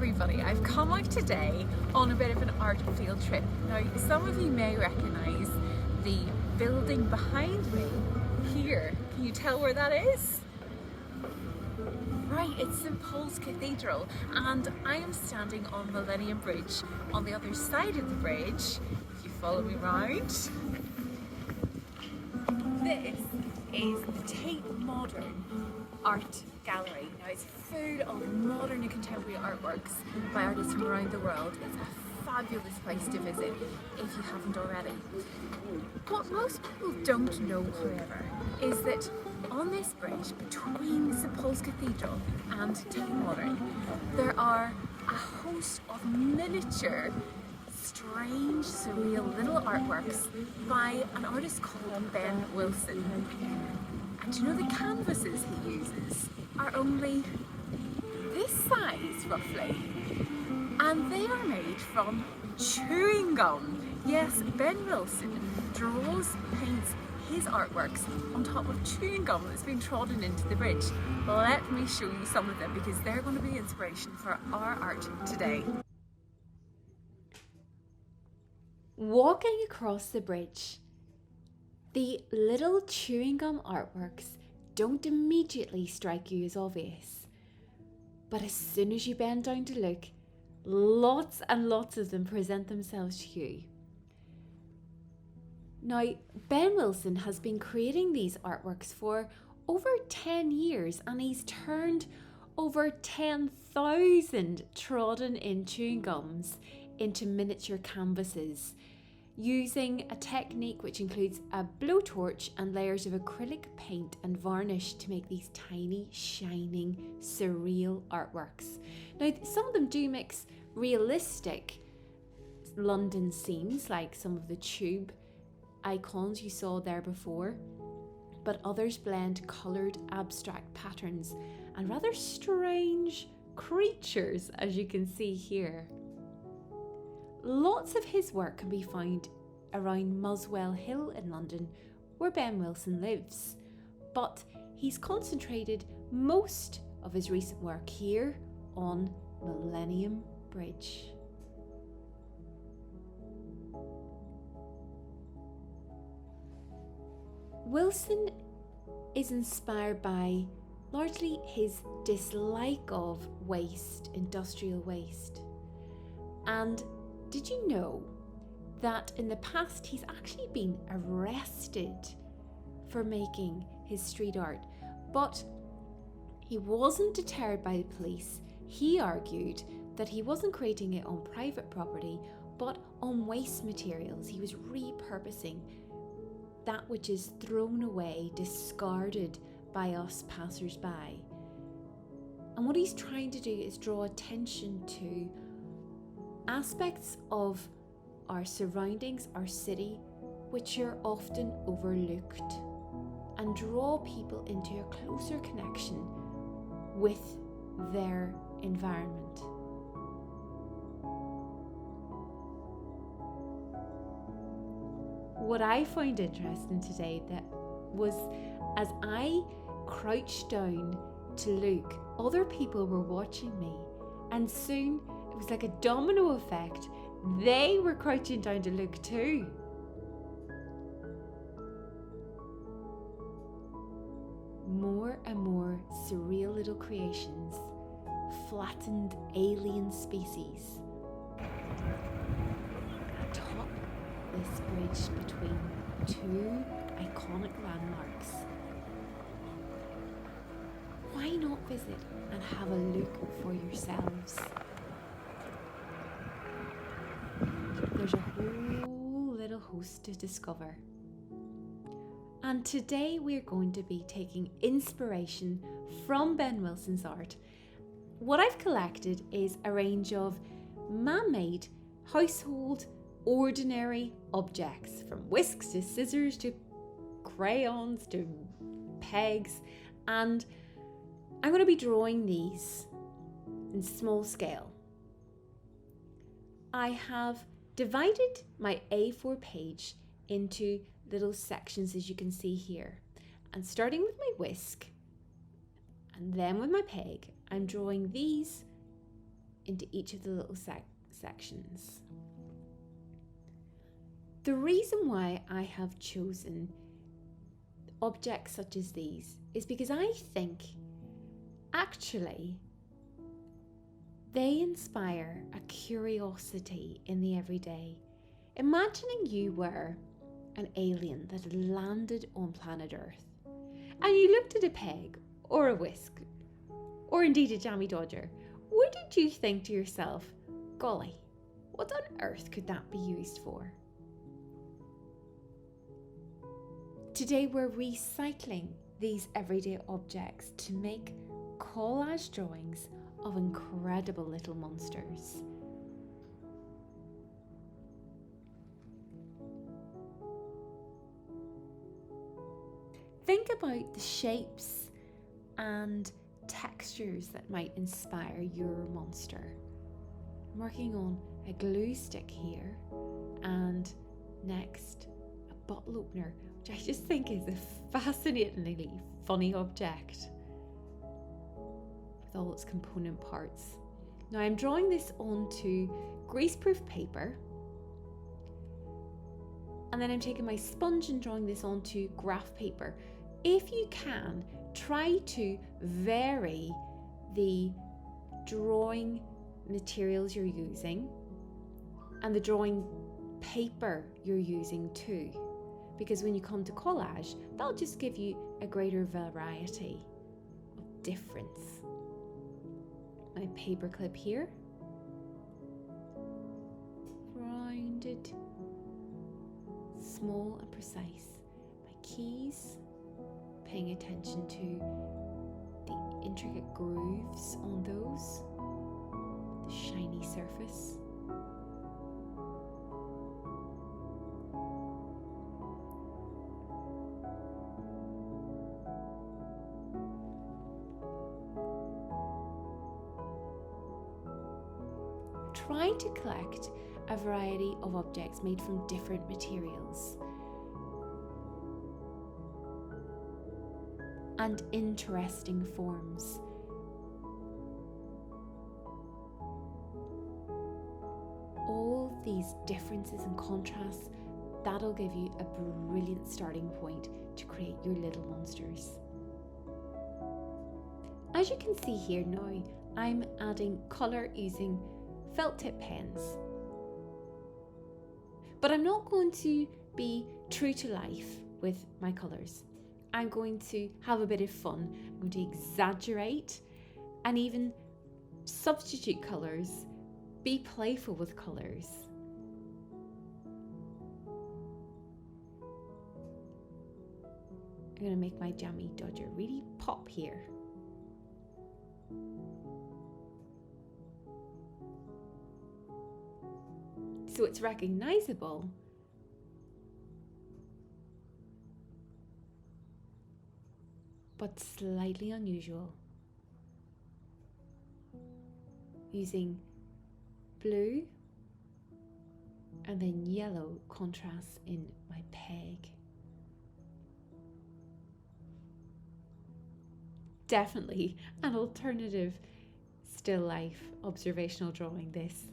everybody, I've come out today on a bit of an art field trip. Now some of you may recognise the building behind me here. Can you tell where that is? Right, it's St Paul's Cathedral, and I am standing on Millennium Bridge. On the other side of the bridge, if you follow me round, this is the Tate Modern Art Gallery. Now it's full of modern and contemporary artworks by artists from around the world. It's a fabulous place to visit if you haven't already. What most people don't know, however, is that on this bridge between St Paul's Cathedral and Tate Modern, there are a host of miniature, strange, surreal little artworks by an artist called Ben Wilson. And do you know the canvases he uses are only this size, roughly? And they are made from chewing gum. Yes, Ben Wilson draws, paints his artworks on top of chewing gum that's been trodden into the bridge. Let me show you some of them because they're going to be inspiration for our art today. Walking across the bridge, the little chewing gum artworks don't immediately strike you as obvious. But as soon as you bend down to look, lots and lots of them present themselves to you. Now, Ben Wilson has been creating these artworks for over 10 years and he's turned over 10,000 trodden in chewing gums into miniature canvases using a technique which includes a blowtorch and layers of acrylic paint and varnish to make these tiny, shining, surreal artworks. Now, some of them do mix realistic London scenes, like some of the tube icons you saw there before, but others blend coloured abstract patterns and rather strange creatures, as you can see here. Lots of his work can be found around Muswell Hill in London, where Ben Wilson lives, but he's concentrated most of his recent work here on Millennium Bridge. Wilson is inspired by largely his dislike of waste, industrial waste. And did you know that in the past he's actually been arrested for making his street art? But he wasn't deterred by the police. He argued that he wasn't creating it on private property, but on waste materials. He was repurposing that which is thrown away, discarded by us passers-by. And what he's trying to do is draw attention to aspects of our surroundings, our city, which are often overlooked, and draw people into a closer connection with their environment. What I found interesting today that was, as I crouched down to look, other people were watching me, and soon it was like a domino effect. They were crouching down to look too. More and more surreal little creations, flattened alien species. Atop this bridge between two iconic landmarks. Why not visit and have a look for yourselves? There's a whole little host to discover. And today we're going to be taking inspiration from Ben Wilson's art. What I've collected is a range of man-made, household, ordinary objects, from whisks to scissors to crayons to pegs, and I'm going to be drawing these in small scale. I have divided my A4 page into little sections, as you can see here, and starting with my whisk and then with my peg, I'm drawing these into each of the little sections. The reason why I have chosen objects such as these is because I think actually they inspire a curiosity in the everyday. Imagining you were an alien that had landed on planet Earth and you looked at a peg or a whisk or indeed a jammy dodger. Wouldn't you think to yourself, golly, what on earth could that be used for? Today we're recycling these everyday objects to make collage drawings of incredible little monsters. Think about the shapes and textures that might inspire your monster. I'm working on a glue stick here, and next a bottle opener, which I just think is a fascinatingly funny object with all its component parts. Now I'm drawing this onto greaseproof paper, and then I'm taking my sponge and drawing this onto graph paper. If you can, try to vary the drawing materials you're using and the drawing paper you're using too, because when you come to collage, that'll just give you a greater variety of difference. My paper clip here, rounded, small and precise. My keys, paying attention to the intricate grooves on those, the shiny surface. Try to collect a variety of objects made from different materials and interesting forms. All these differences and contrasts, that'll give you a brilliant starting point to create your little monsters. As you can see here now, I'm adding colour using felt tip pens. But I'm not going to be true to life with my colours. I'm going to have a bit of fun. I'm going to exaggerate and even substitute colours, be playful with colours. I'm going to make my jammy dodger really pop here. So it's recognisable, but slightly unusual. Using blue and then yellow contrasts in my peg. Definitely an alternative still life observational drawing, this.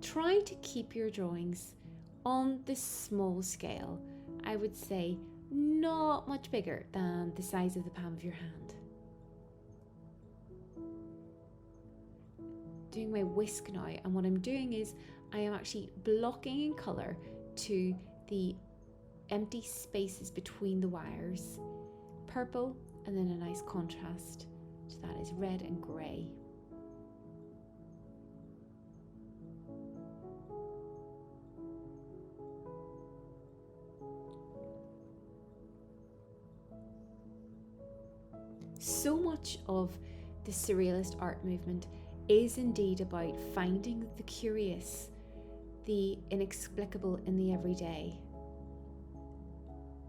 Try to keep your drawings on the small scale. I would say not much bigger than the size of the palm of your hand. Doing my whisk now, and what I'm doing is I am actually blocking in colour to the empty spaces between the wires. Purple, and then a nice contrast to that is red and grey. So much of the surrealist art movement is indeed about finding the curious, the inexplicable in the everyday.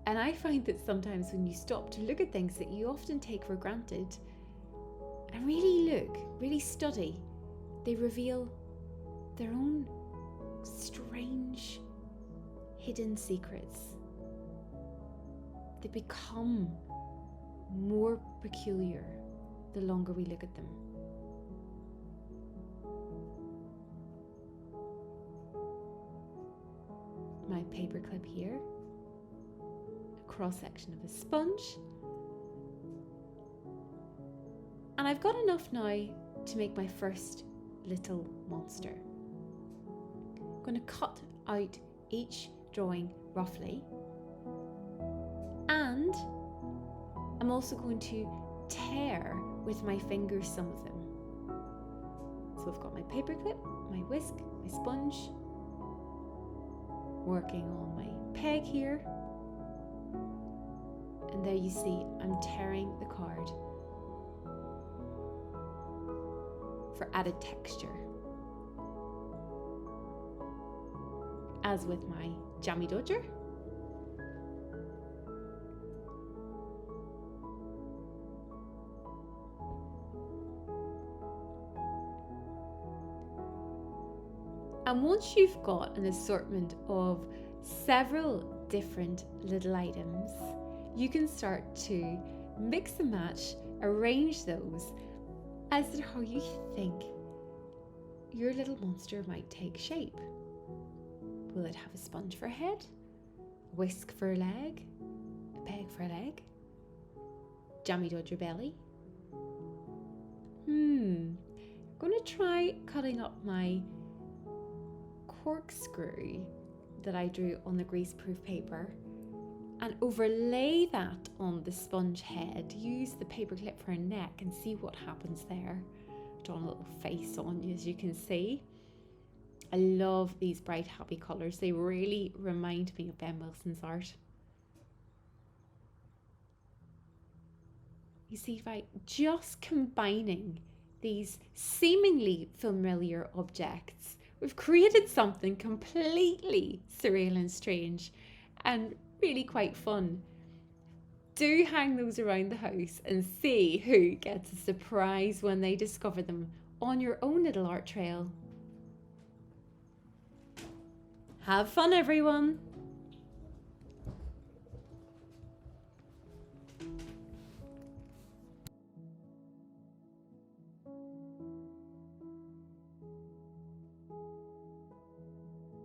And I find that sometimes when you stop to look at things that you often take for granted and really look, really study, they reveal their own strange, hidden secrets. They become more peculiar the longer we look at them. My paperclip here, a cross section of a sponge, and I've got enough now to make my first little monster. I'm going to cut out each drawing roughly, and I'm also going to tear with my fingers some of them. So I've got my paperclip, my whisk, my sponge, working on my peg here, and there you see I'm tearing the card for added texture. As with my jammy dodger, and once you've got an assortment of several different little items, you can start to mix and match, arrange those as to how you think your little monster might take shape. Will it have a sponge for a head, a whisk for a leg, a peg for a leg, jammy dodger belly? I'm going to try cutting up my corkscrew that I drew on the greaseproof paper and overlay that on the sponge head. Use the paperclip for a neck and see what happens there. Drawn a little face on, as you can see. I love these bright happy colours. They really remind me of Ben Wilson's art. You see, by just combining these seemingly familiar objects, we've created something completely surreal and strange and really quite fun. Do hang those around the house and see who gets a surprise when they discover them on your own little art trail. Have fun, everyone!